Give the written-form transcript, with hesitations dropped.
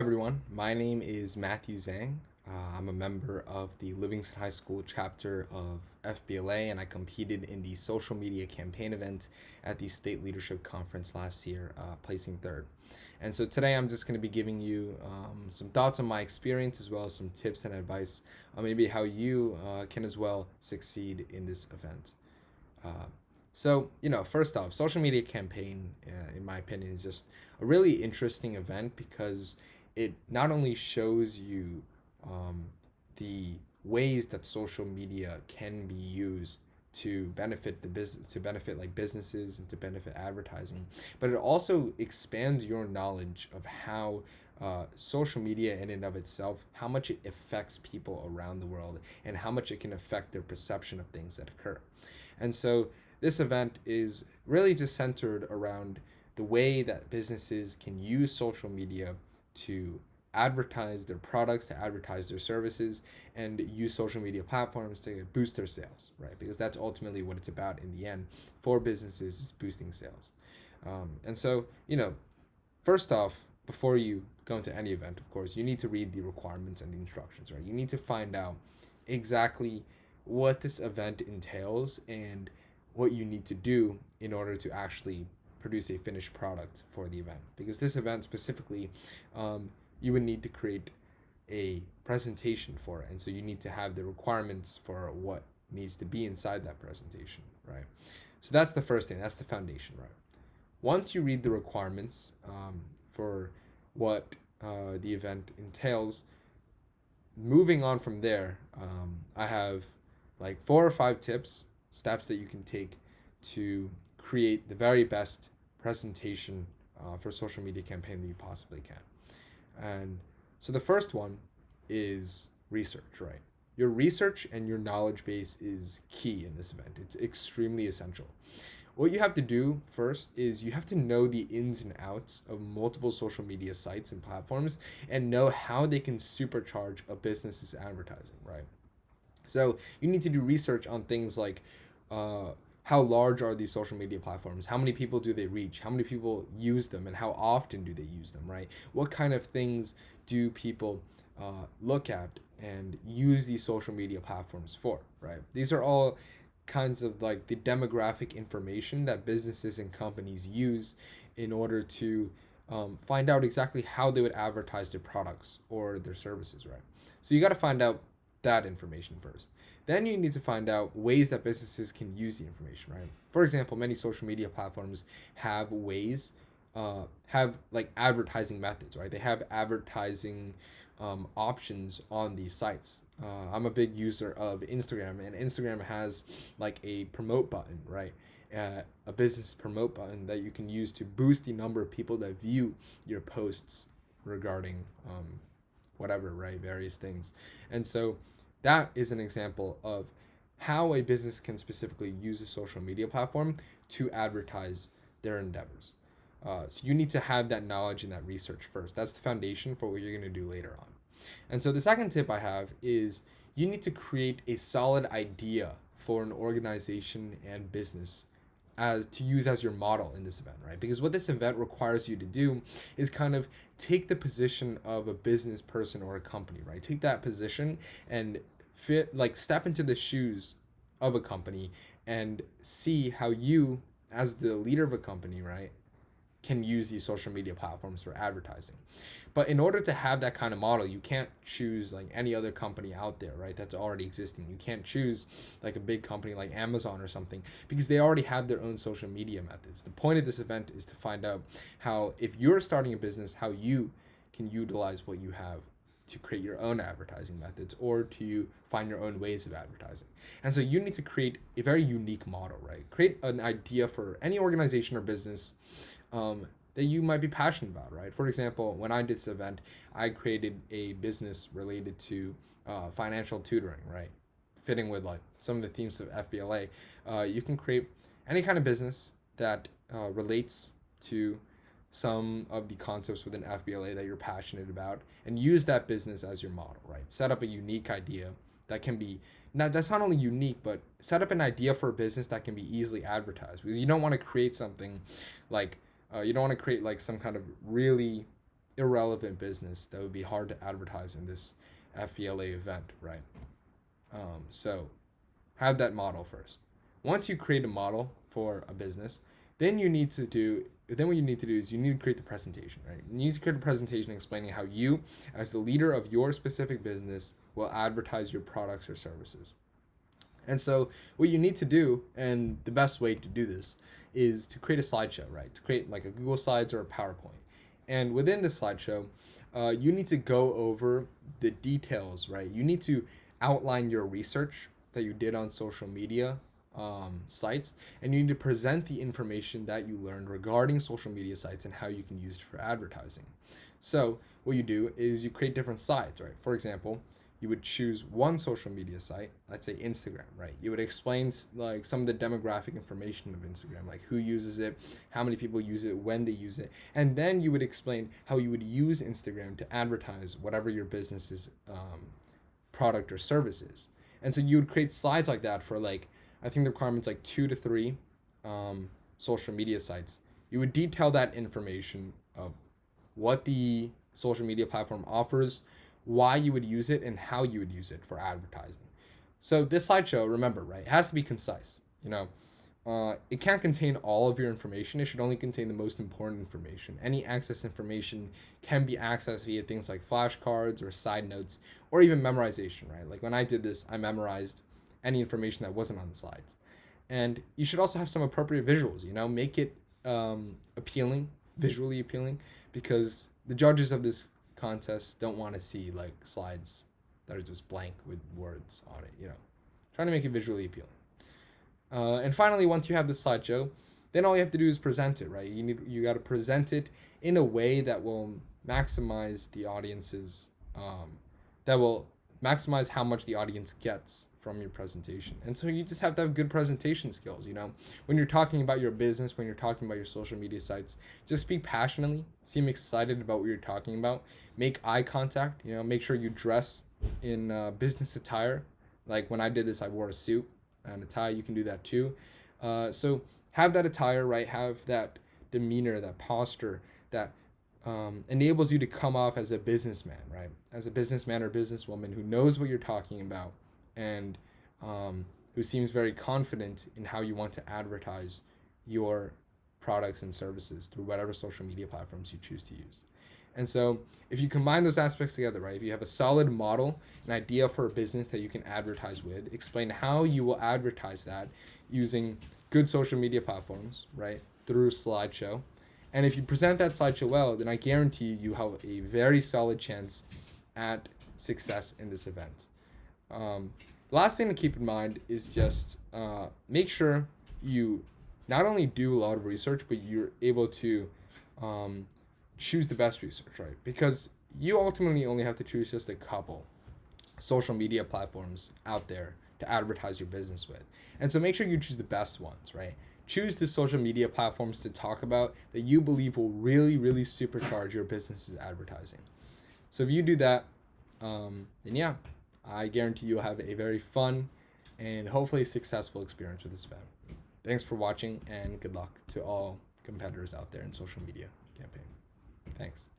Everyone, my name is Matthew Zhang. I'm a member of the Livingston High School chapter of FBLA, and I competed in the social media campaign event at the State Leadership Conference last year, placing third. And so today I'm just going to be giving you some thoughts on my experience as well as some tips and advice on maybe how you can as well succeed in this event. Uh, first off, social media campaign, in my opinion, is just a really interesting event because it not only shows you um, the ways that social media can be used to benefit the business, to benefit like businesses and to benefit advertising, but it also expands your knowledge of how social media in and of itself, how much it affects people around the world and how much it can affect their perception of things that occur. And so this event is really just centered around the way that businesses can use social media to advertise their products, to advertise their services, and use social media platforms to boost their sales, right? Because that's ultimately what it's about in the end for businesses is boosting sales. First off, before you go into any event, of course, you need to read the requirements and the instructions, right? You need to find out exactly what this event entails and what you need to do in order to actually produce a finished product for the event. Because this event specifically, you would need to create a presentation for it. And so you need to have the requirements for what needs to be inside that presentation, right? So that's the first thing, that's the foundation, right? Once you read the requirements for what the event entails, moving on from there, I have like 4 or 5 tips, steps that you can take to create the very best presentation for a social media campaign that you possibly can. And so the first one is research, right? Your research and your knowledge base is key in this event. It's extremely essential. What you have to do first is you have to know the ins and outs of multiple social media sites and platforms and know how they can supercharge a business's advertising, right? So you need to do research on things like how large are these social media platforms? How many people do they reach? How many people use them? And how often do they use them, right? What kind of things do people look at and use these social media platforms for, right? These are all kinds of like the demographic information that businesses and companies use in order to find out exactly how they would advertise their products or their services, right? So you got to find out that information first. Then you need to find out ways that businesses can use the information, right? For example, many social media platforms have ways, have like advertising methods, right? They have advertising options on these sites. I'm a big user of Instagram, and Instagram has like a promote button, right? A business promote button that you can use to boost the number of people that view your posts regarding whatever, right? Various things. And so that is an example of how a business can specifically use a social media platform to advertise their endeavors. So you need to have that knowledge and that research first. That's the foundation for what you're going to do later on. And so the second tip I have is you need to create a solid idea for an organization and business as to use as your model in this event, right? Because what this event requires you to do is kind of take the position of a business person or a company, right? Take that position and step into the shoes of a company and see how you as the leader of a company, right, can use these social media platforms for advertising. But in order to have that kind of model, you can't choose like any other company out there, right? That's already existing. You can't choose like a big company like Amazon or something because they already have their own social media methods. The point of this event is to find out how, if you're starting a business, how you can utilize what you have to create your own advertising methods or to find your own ways of advertising. And so you need to create a very unique model, right? Create an idea for any organization or business that you might be passionate about, right? For example, when I did this event, I created a business related to financial tutoring, right? Fitting with like some of the themes of FBLA. You can create any kind of business that relates to some of the concepts within FBLA that you're passionate about and use that business as your model, right? Set up a unique idea that can be, now that's not only unique, but set up an idea for a business that can be easily advertised because you don't want to create something like you don't want to create like some kind of really irrelevant business that would be hard to advertise in this FBLA event, right? So have that model first. Once you create a model for a business, then what you need to do is you need to create the presentation, right? You need to create a presentation explaining how you, as the leader of your specific business, will advertise your products or services. And so what you need to do, and the best way to do this, is to create a slideshow, right? To create like a Google Slides or a PowerPoint. And within the slideshow, you need to go over the details, right? You need to outline your research that you did on social media sites, and you need to present the information that you learned regarding social media sites and how you can use it for advertising. So what you do is you create different sites, right? For example, you would choose one social media site, let's say Instagram, right? You would explain like some of the demographic information of Instagram, like who uses it, how many people use it, when they use it, and then you would explain how you would use Instagram to advertise whatever your business's product or service is. And so you would create slides like that for like, I think the requirement's like 2 to 3 social media sites. You would detail that information of what the social media platform offers, why you would use it, and how you would use it for advertising. So this slideshow, remember, right, it has to be concise. It can't contain all of your information. It should only contain the most important information. Any access information can be accessed via things like flashcards or side notes or even memorization, right? Like when I did this, I memorized any information that wasn't on the slides. And you should also have some appropriate visuals, make it appealing, visually appealing, because the judges of this contest don't want to see like slides that are just blank with words on it, trying to make it visually appealing. And finally, once you have the slideshow, then all you have to do is present it, right? You got to present it in a way that will maximize the audience's, that will maximize how much the audience gets from your presentation. And so you just have to have good presentation skills, when you're talking about your business, when you're talking about your social media sites, just speak passionately, seem excited about what you're talking about, make eye contact, make sure you dress in business attire. Like when I did this, I wore a suit and a tie. You can do that too. So have that attire, right? Have that demeanor, that posture that enables you to come off as a businessman, right? As a businessman or businesswoman who knows what you're talking about and who seems very confident in how you want to advertise your products and services through whatever social media platforms you choose to use. And so if you combine those aspects together, right, if you have a solid model, an idea for a business that you can advertise with, explain how you will advertise that using good social media platforms, right, through slideshow. And if you present that slideshow well, then I guarantee you have a very solid chance at success in this event. Last thing to keep in mind is just make sure you not only do a lot of research, but you're able to choose the best research, right? Because you ultimately only have to choose just a couple social media platforms out there to advertise your business with. And so make sure you choose the best ones, right? Choose the social media platforms to talk about that you believe will really, really supercharge your business's advertising. So if you do that, then yeah, I guarantee you'll have a very fun and hopefully successful experience with this event. Thanks for watching and good luck to all competitors out there in social media campaign. Thanks.